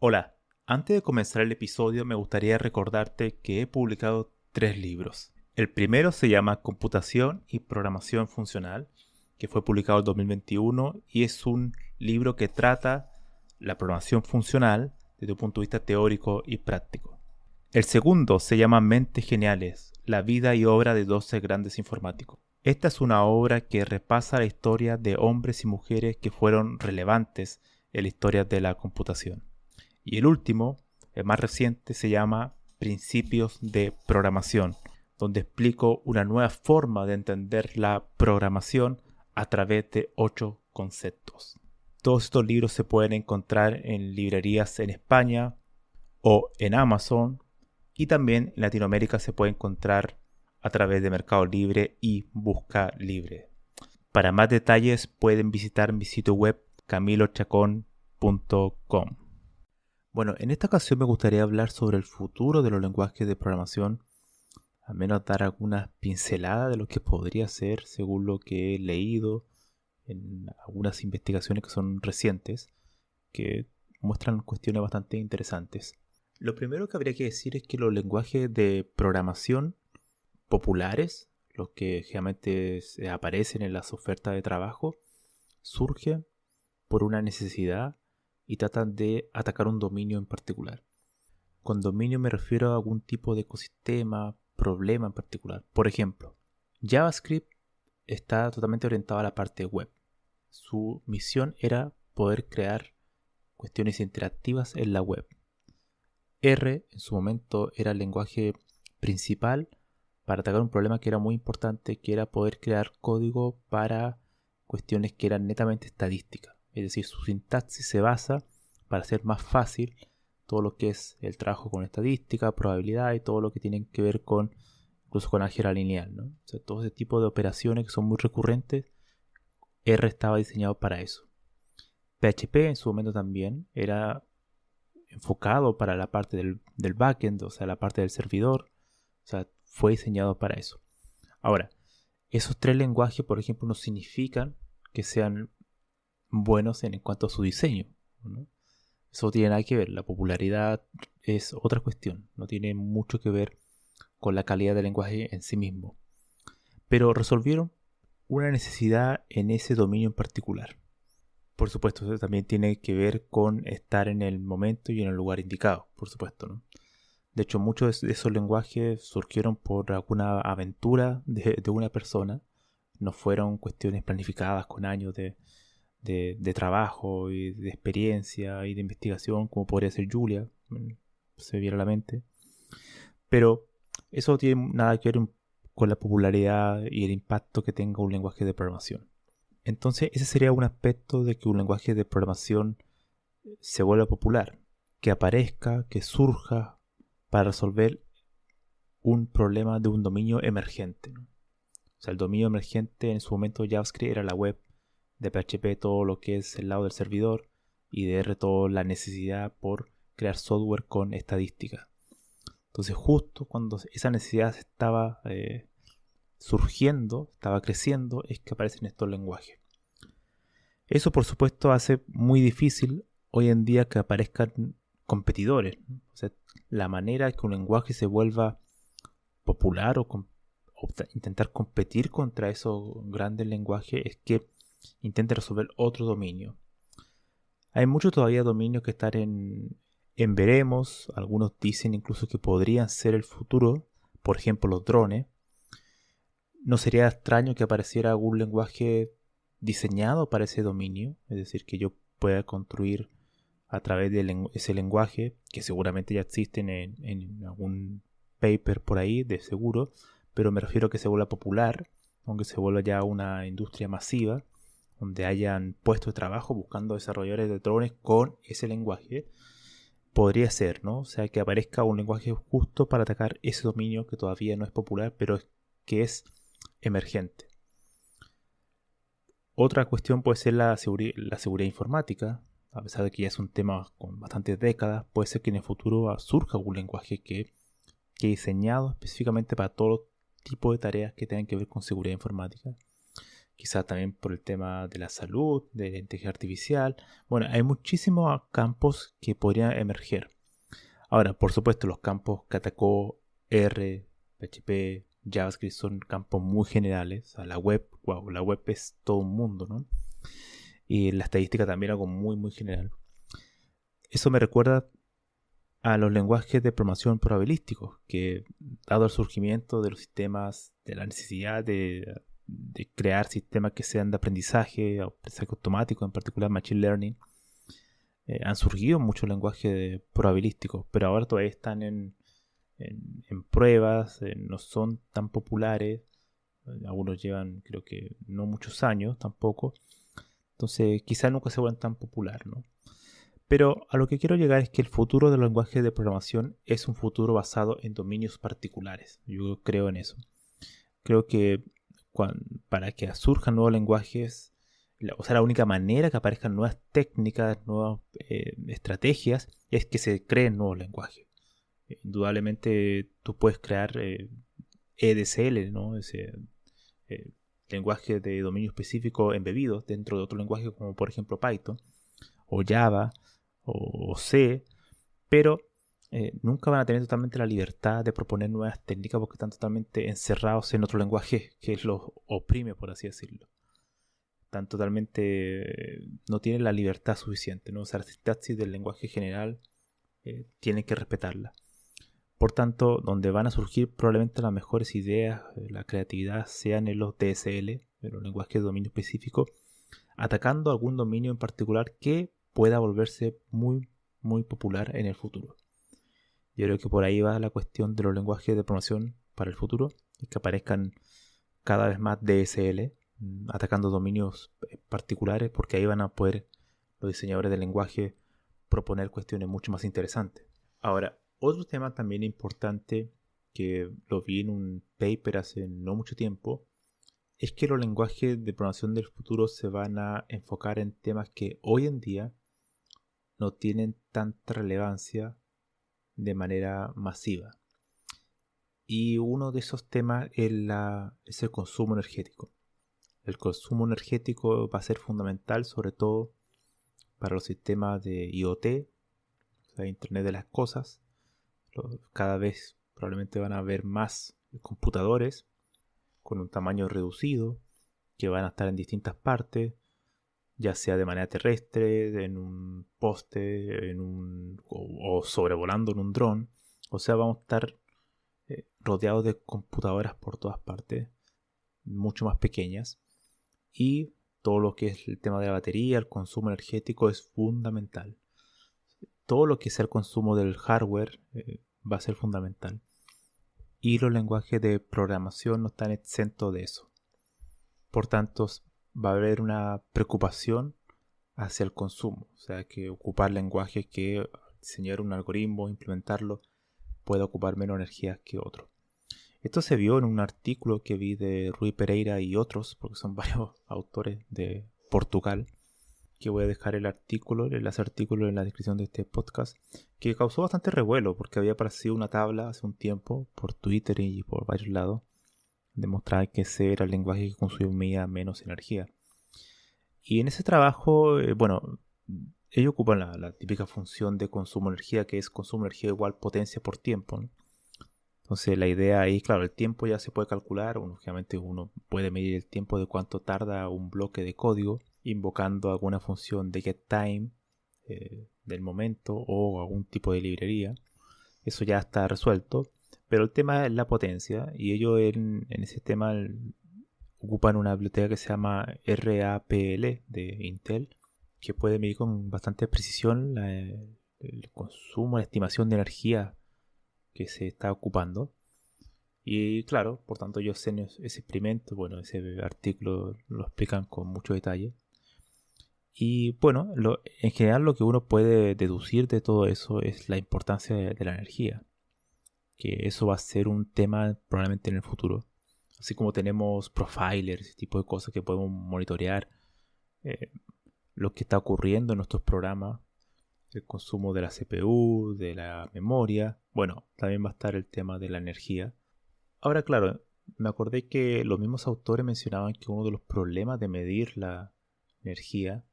Hola, antes de comenzar el episodio me gustaría recordarte que he publicado 3 libros. El primero se llama Computación y Programación Funcional, que fue publicado en 2021 y es un libro que trata la programación funcional desde un punto de vista teórico y práctico. El segundo se llama Mentes Geniales, la vida y obra de 12 grandes informáticos. Esta es una obra que repasa la historia de hombres y mujeres que fueron relevantes en la historia de la computación. Y el último, el más reciente, se llama Principios de Programación, donde explico una nueva forma de entender la programación a través de 8 conceptos. Todos estos libros se pueden encontrar en librerías en España o en Amazon, y también en Latinoamérica se puede encontrar a través de Mercado Libre y Busca Libre. Para más detalles pueden visitar mi sitio web camilochacon.com. Bueno, en esta ocasión me gustaría hablar sobre el futuro de los lenguajes de programación, al menos dar algunas pinceladas de lo que podría ser según lo que he leído en algunas investigaciones que son recientes, que muestran cuestiones bastante interesantes. Lo primero que habría que decir es que los lenguajes de programación populares, los que generalmente aparecen en las ofertas de trabajo, surgen por una necesidad y tratan de atacar un dominio en particular. Con dominio me refiero a algún tipo de ecosistema, problema en particular. Por ejemplo, JavaScript está totalmente orientado a la parte web. Su misión era poder crear cuestiones interactivas en la web. R en su momento era el lenguaje principal para atacar un problema que era muy importante, que era poder crear código para cuestiones que eran netamente estadísticas. Es decir, su sintaxis se basa para hacer más fácil todo lo que es el trabajo con estadística, probabilidad y todo lo que tiene que ver con incluso con álgebra lineal, ¿no? O sea, todo ese tipo de operaciones que son muy recurrentes, R estaba diseñado para eso. PHP en su momento también era enfocado para la parte del backend, o sea, la parte del servidor, o sea, fue diseñado para eso. Ahora, esos 3 lenguajes, por ejemplo, no significan que sean buenos en cuanto a su diseño, ¿no? Eso no tiene nada que ver, la popularidad es otra cuestión, no tiene mucho que ver con la calidad del lenguaje en sí mismo. Pero resolvieron una necesidad en ese dominio en particular. Por supuesto, eso también tiene que ver con estar en el momento y en el lugar indicado, por supuesto, ¿no? De hecho, muchos de esos lenguajes surgieron por alguna aventura de una persona, no fueron cuestiones planificadas con años de trabajo y de experiencia y de investigación, como podría ser Julia, se viene a la mente. Pero eso no tiene nada que ver con la popularidad y el impacto que tenga un lenguaje de programación. Entonces, ese sería un aspecto de que un lenguaje de programación se vuelva popular, que aparezca, que surja para resolver un problema de un dominio emergente, ¿no? O sea, el dominio emergente en su momento JavaScript era la web, de PHP todo lo que es el lado del servidor y de R toda la necesidad por crear software con estadística. Entonces justo cuando esa necesidad estaba surgiendo, estaba creciendo, es que aparecen estos lenguajes. Eso por supuesto hace muy difícil hoy en día que aparezcan competidores, ¿no? O sea, la manera que un lenguaje se vuelva popular o intentar competir contra esos grandes lenguajes es que intente resolver otro dominio. Hay muchos todavía dominios que están en veremos. Algunos dicen incluso que podrían ser el futuro. Por ejemplo, los drones. No sería extraño que apareciera algún lenguaje diseñado para ese dominio. Es decir, que yo pueda construir a través de ese lenguaje, que seguramente ya existen en algún paper por ahí, de seguro. Pero me refiero a que se vuelva popular, aunque se vuelva ya una industria masiva, donde hayan puestos de trabajo buscando desarrolladores de drones con ese lenguaje. Podría ser, ¿no? O sea, que aparezca un lenguaje justo para atacar ese dominio que todavía no es popular, pero que es emergente. Otra cuestión puede ser la seguridad informática. A pesar de que ya es un tema con bastantes décadas, puede ser que en el futuro surja un lenguaje que diseñado específicamente para todo tipo de tareas que tengan que ver con seguridad informática, quizás también por el tema de la salud, de la inteligencia artificial. Bueno, hay muchísimos campos que podrían emerger. Ahora, por supuesto, los campos que atacó R, PHP, JavaScript son campos muy generales. O sea, la web, wow, la web es todo un mundo, ¿no? Y la estadística también algo muy, muy general. Eso me recuerda a los lenguajes de programación probabilísticos, que dado el surgimiento de los sistemas, de la necesidad de crear sistemas que sean de aprendizaje automático, en particular Machine Learning, han surgido muchos lenguajes probabilísticos, pero ahora todavía están en pruebas, no son tan populares. Algunos llevan, creo que, no muchos años tampoco. Entonces, quizás nunca se vuelvan tan popular, ¿no? Pero a lo que quiero llegar es que el futuro de los lenguajes de programación es un futuro basado en dominios particulares. Yo creo en eso. Creo que para que surjan nuevos lenguajes, o sea, la única manera que aparezcan nuevas técnicas, nuevas estrategias, es que se creen nuevos lenguajes. Indudablemente tú puedes crear EDCL, ¿no? Ese lenguaje de dominio específico embebido dentro de otro lenguaje como por ejemplo Python o Java o C, pero nunca van a tener totalmente la libertad de proponer nuevas técnicas porque están totalmente encerrados en otro lenguaje que los oprime, por así decirlo. Están totalmente, no tienen la libertad suficiente, ¿no? O sea, la sintaxis del lenguaje general tienen que respetarla. Por tanto, donde van a surgir probablemente las mejores ideas, la creatividad, sean en los DSL, en los lenguajes de dominio específico, atacando algún dominio en particular que pueda volverse muy, muy popular en el futuro. Yo creo que por ahí va la cuestión de los lenguajes de programación para el futuro, y que aparezcan cada vez más DSL, atacando dominios particulares, porque ahí van a poder los diseñadores de lenguaje proponer cuestiones mucho más interesantes. Ahora, otro tema también importante que lo vi en un paper hace no mucho tiempo es que los lenguajes de programación del futuro se van a enfocar en temas que hoy en día no tienen tanta relevancia de manera masiva. Y uno de esos temas es el consumo energético. El consumo energético va a ser fundamental sobre todo para los sistemas de IoT, o sea, Internet de las Cosas. Cada vez probablemente van a haber más computadores con un tamaño reducido que van a estar en distintas partes, ya sea de manera terrestre, en un poste, o sobrevolando en un dron. O sea, vamos a estar rodeados de computadoras por todas partes, mucho más pequeñas, y todo lo que es el tema de la batería, el consumo energético es fundamental. Todo lo que sea el consumo del hardware va a ser fundamental. Y los lenguajes de programación no están exentos de eso. Por tanto, va a haber una preocupación hacia el consumo. O sea, que ocupar lenguajes que diseñar un algoritmo, implementarlo, pueda ocupar menos energía que otro. Esto se vio en un artículo que vi de Rui Pereira y otros, porque son varios autores de Portugal, que voy a dejar el enlace artículo en la descripción de este podcast, que causó bastante revuelo porque había aparecido una tabla hace un tiempo por Twitter y por varios lados, demostraba que ese era el lenguaje que consumía menos energía. Y en ese trabajo, bueno, ellos ocupan la típica función de consumo de energía, que es consumo de energía igual potencia por tiempo, ¿no? Entonces la idea ahí, claro, el tiempo ya se puede calcular. Lógicamente uno puede medir el tiempo de cuánto tarda un bloque de código invocando alguna función de getTime del momento o algún tipo de librería. Eso ya está resuelto. Pero el tema es la potencia, y ellos en ese tema ocupan una biblioteca que se llama RAPL de Intel, que puede medir con bastante precisión el consumo, la estimación de energía que se está ocupando. Y claro, por tanto ellos en ese experimento, bueno, ese artículo lo explican con mucho detalle. Y bueno, en general lo que uno puede deducir de todo eso es la importancia de la energía, que eso va a ser un tema probablemente en el futuro. Así como tenemos profilers, ese tipo de cosas que podemos monitorear lo que está ocurriendo en nuestros programas, el consumo de la CPU, de la memoria. Bueno, también va a estar el tema de la energía. Ahora, claro, me acordé que los mismos autores mencionaban que uno de los problemas de medir la energía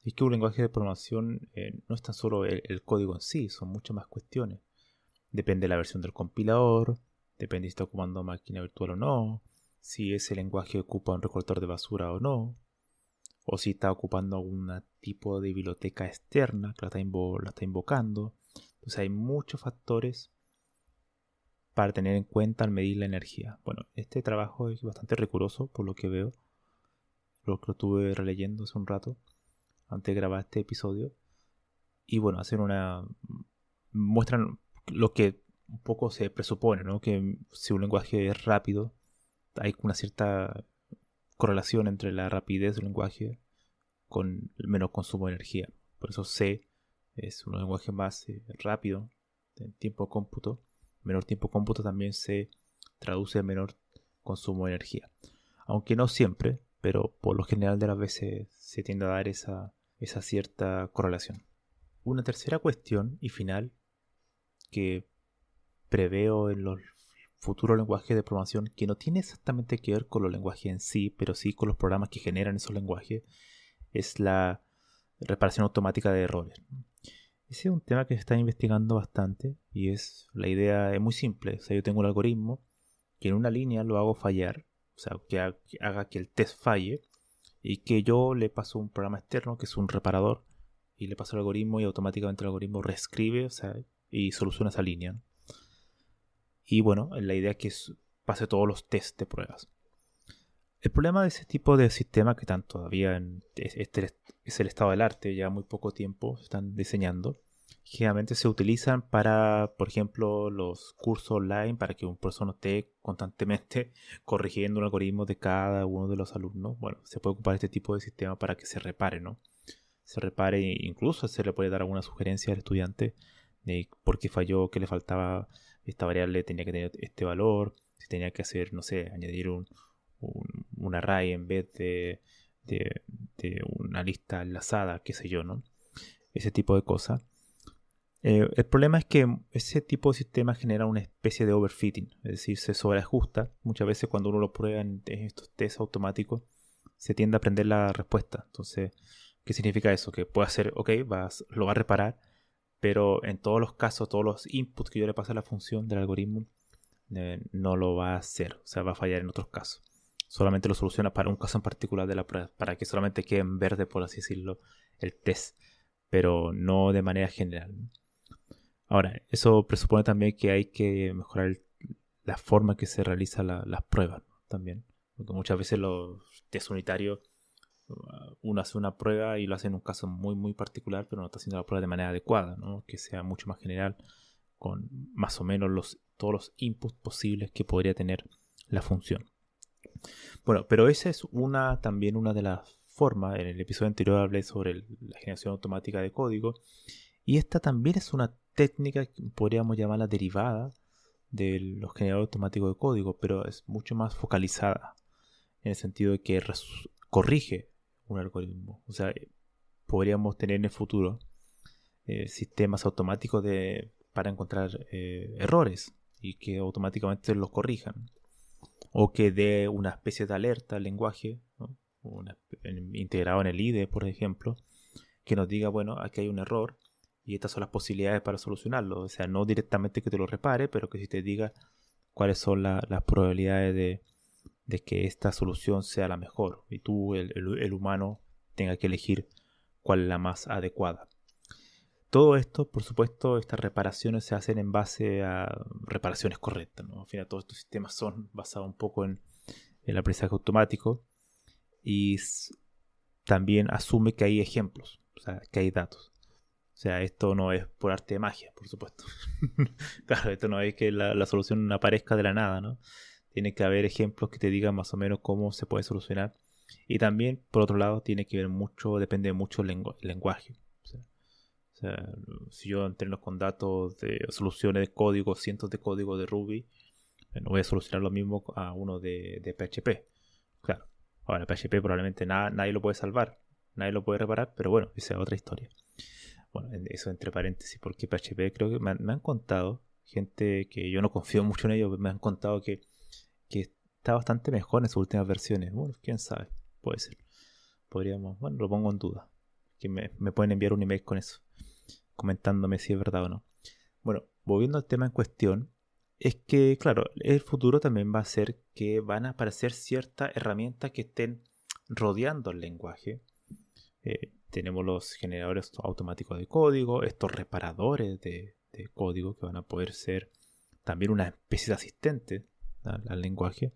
es que un lenguaje de programación no es tan solo el código en sí, son muchas más cuestiones. Depende de la versión del compilador, depende si está ocupando máquina virtual o no, si ese lenguaje ocupa un recolector de basura o no, o si está ocupando algún tipo de biblioteca externa que la está invocando. Entonces hay muchos factores para tener en cuenta al medir la energía. Bueno, este trabajo es bastante riguroso por lo que veo, lo que lo estuve releyendo hace un rato antes de grabar este episodio. Y bueno, muestran lo que un poco se presupone, ¿no? Que si un lenguaje es rápido, hay una cierta correlación entre la rapidez del lenguaje con el menor consumo de energía. Por eso C es un lenguaje más rápido en tiempo de cómputo. Menor tiempo de cómputo también se traduce en menor consumo de energía. Aunque no siempre, pero por lo general de las veces se tiende a dar esa cierta correlación. Una tercera cuestión y final que preveo en los futuros lenguajes de programación, que no tiene exactamente que ver con los lenguajes en sí, pero sí con los programas que generan esos lenguajes, es la reparación automática de errores. Ese es un tema que se está investigando bastante y la idea es muy simple. O sea, yo tengo un algoritmo que en una línea lo hago fallar, o sea, que haga que el test falle y que yo le paso un programa externo que es un reparador y le paso el algoritmo y automáticamente el algoritmo reescribe, o sea, y soluciona esa línea. Y bueno, la idea es que pase todos los tests de pruebas. El problema de ese tipo de sistemas que están todavía es el estado del arte, ya muy poco tiempo se están diseñando. Generalmente se utilizan para, por ejemplo, los cursos online, para que un profesor no esté constantemente corrigiendo un algoritmo de cada uno de los alumnos. Bueno, se puede ocupar este tipo de sistema para que se repare, ¿no? Se repare, incluso se le puede dar alguna sugerencia al estudiante de por qué falló, qué le faltaba, esta variable tenía que tener este valor, si tenía que hacer, no sé, añadir un array en vez de una lista enlazada, qué sé yo, ¿no? Ese tipo de cosas. El problema es que ese tipo de sistema genera una especie de overfitting, es decir, se sobreajusta. Muchas veces cuando uno lo prueba en estos tests automáticos, se tiende a aprender la respuesta. Entonces, ¿qué significa eso? Que puede hacer, ok, lo va a reparar, pero en todos los casos, todos los inputs que yo le pase a la función del algoritmo, no lo va a hacer, o sea, va a fallar en otros casos. Solamente lo soluciona para un caso en particular de la prueba, para que solamente quede en verde, por así decirlo, el test, pero no de manera general. Ahora, eso presupone también que hay que mejorar la forma que se realizan las pruebas, ¿no? También, porque muchas veces los test unitarios, uno hace una prueba y lo hace en un caso muy muy particular, pero no está haciendo la prueba de manera adecuada, ¿no? Que sea mucho más general, con más o menos todos los inputs posibles que podría tener la función. Bueno, pero esa es también una de las formas. En el episodio anterior hablé sobre la generación automática de código, y esta también es una técnica que podríamos llamarla derivada de los generadores automáticos de código, pero es mucho más focalizada en el sentido de que corrige un algoritmo. O sea, podríamos tener en el futuro sistemas automáticos para encontrar errores y que automáticamente los corrijan, o que dé una especie de alerta al lenguaje, ¿no? Integrado en el IDE, por ejemplo, que nos diga, bueno, aquí hay un error y estas son las posibilidades para solucionarlo. O sea, no directamente que te lo repare, pero que sí te diga cuáles son las probabilidades de que esta solución sea la mejor y tú, el humano, tenga que elegir cuál es la más adecuada. Todo esto, por supuesto, estas reparaciones se hacen en base a reparaciones correctas, ¿no? Al final todos estos sistemas son basados un poco en el aprendizaje automático y también asume que hay ejemplos, o sea, que hay datos. O sea, esto no es por arte de magia, por supuesto. Claro, esto no es que la solución aparezca de la nada, ¿no? Tiene que haber ejemplos que te digan más o menos cómo se puede solucionar. Y también, por otro lado, depende mucho el lenguaje. O sea, si yo entreno con datos de soluciones de código, cientos de códigos de Ruby, no voy a solucionar lo mismo a uno de PHP. Claro, ahora PHP probablemente nadie lo puede salvar, nadie lo puede reparar, pero bueno, esa es otra historia. Bueno, eso entre paréntesis, porque PHP creo que me han contado, gente que yo no confío mucho en ellos, me han contado que está bastante mejor en sus últimas versiones. Bueno, quién sabe, puede ser. Podríamos, bueno, lo pongo en duda. Que me pueden enviar un email con eso, comentándome si es verdad o no. Bueno, volviendo al tema en cuestión, es que, claro, el futuro también va a ser que van a aparecer ciertas herramientas que estén rodeando el lenguaje. Tenemos los generadores automáticos de código, estos reparadores de código que van a poder ser también una especie de asistente al lenguaje.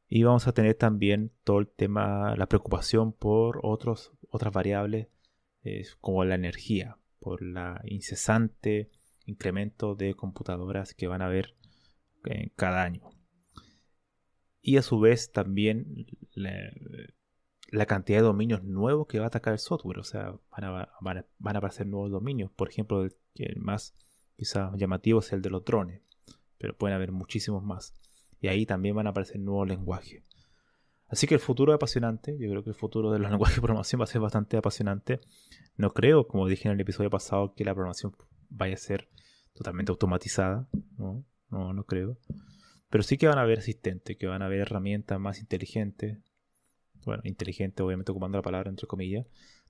Y vamos a tener también todo el tema, la preocupación por otras variables como la energía, por la incesante incremento de computadoras que van a haber cada año. Y a su vez también la cantidad de dominios nuevos que va a atacar el software. O sea, van a aparecer nuevos dominios. Por ejemplo, el más quizás llamativo es el de los drones, pero pueden haber muchísimos más. Y ahí también van a aparecer nuevos lenguajes. Así que el futuro es apasionante. Yo creo que el futuro de los lenguajes de programación va a ser bastante apasionante. No creo, como dije en el episodio pasado, que la programación vaya a ser totalmente automatizada. No creo. Pero sí que van a haber asistentes, que van a haber herramientas más inteligentes. Bueno, inteligente obviamente ocupando la palabra entre comillas,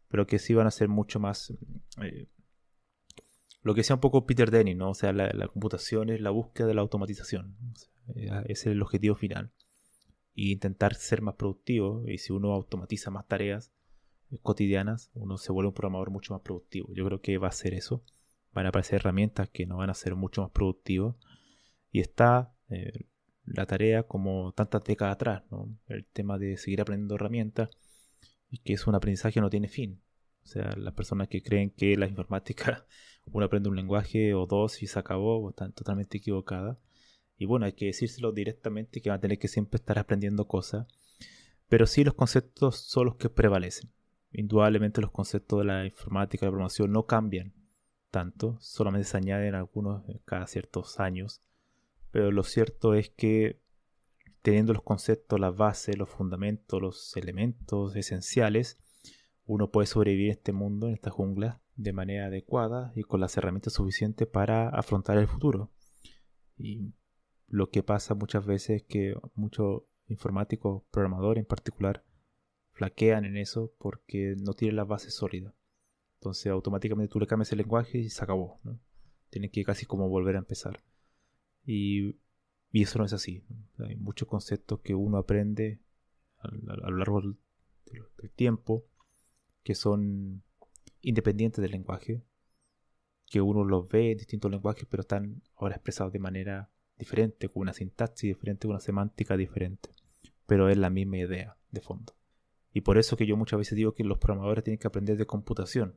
pero que sí van a ser mucho más lo que decía un poco Peter Dennis, ¿no? O sea, la computación es la búsqueda de la automatización. O sea, ese es el objetivo final. Y intentar ser más productivo, y si uno automatiza más tareas cotidianas, uno se vuelve un programador mucho más productivo. Yo creo que va a ser eso. Van a aparecer herramientas que nos van a ser mucho más productivos. Y está la tarea como tantas décadas atrás, ¿no? El tema de seguir aprendiendo herramientas y que es un aprendizaje que no tiene fin. O sea, las personas que creen que la informática uno aprende un lenguaje o dos y se acabó, están totalmente equivocadas. Y bueno, hay que decírselo directamente que van a tener que siempre estar aprendiendo cosas. Pero sí los conceptos son los que prevalecen. Indudablemente los conceptos de la informática y la programación no cambian tanto, solamente se añaden algunos cada ciertos años. Pero lo cierto es que teniendo los conceptos, las bases, los fundamentos, los elementos esenciales, uno puede sobrevivir en este mundo, en esta jungla, de manera adecuada y con las herramientas suficientes para afrontar el futuro. Y lo que pasa muchas veces es que muchos informáticos, programadores en particular, flaquean en eso porque no tienen las bases sólidas. Entonces automáticamente tú le cambias el lenguaje y se acabó, ¿no? Tienen que casi como volver a empezar. Y eso no es así. Hay muchos conceptos que uno aprende a lo largo del tiempo que son independientes del lenguaje, que uno los ve en distintos lenguajes, pero están ahora expresados de manera diferente, con una sintaxis diferente, con una semántica diferente. Pero es la misma idea de fondo. Y por eso que yo muchas veces digo que los programadores tienen que aprender de computación.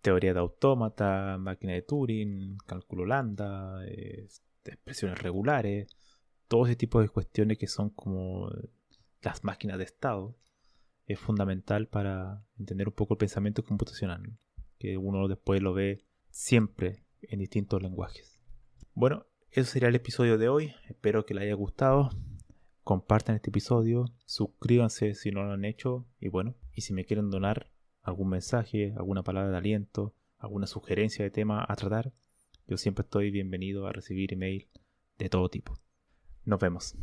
Teoría de autómata, máquina de Turing, cálculo lambda, expresiones regulares, todo ese tipo de cuestiones que son como las máquinas de estado, es fundamental para entender un poco el pensamiento computacional, que uno después lo ve siempre en distintos lenguajes. Bueno, eso sería el episodio de hoy, espero que les haya gustado. Compartan este episodio, suscríbanse si no lo han hecho y bueno, y si me quieren donar algún mensaje, alguna palabra de aliento, alguna sugerencia de tema a tratar, yo siempre estoy bienvenido a recibir email de todo tipo. Nos vemos.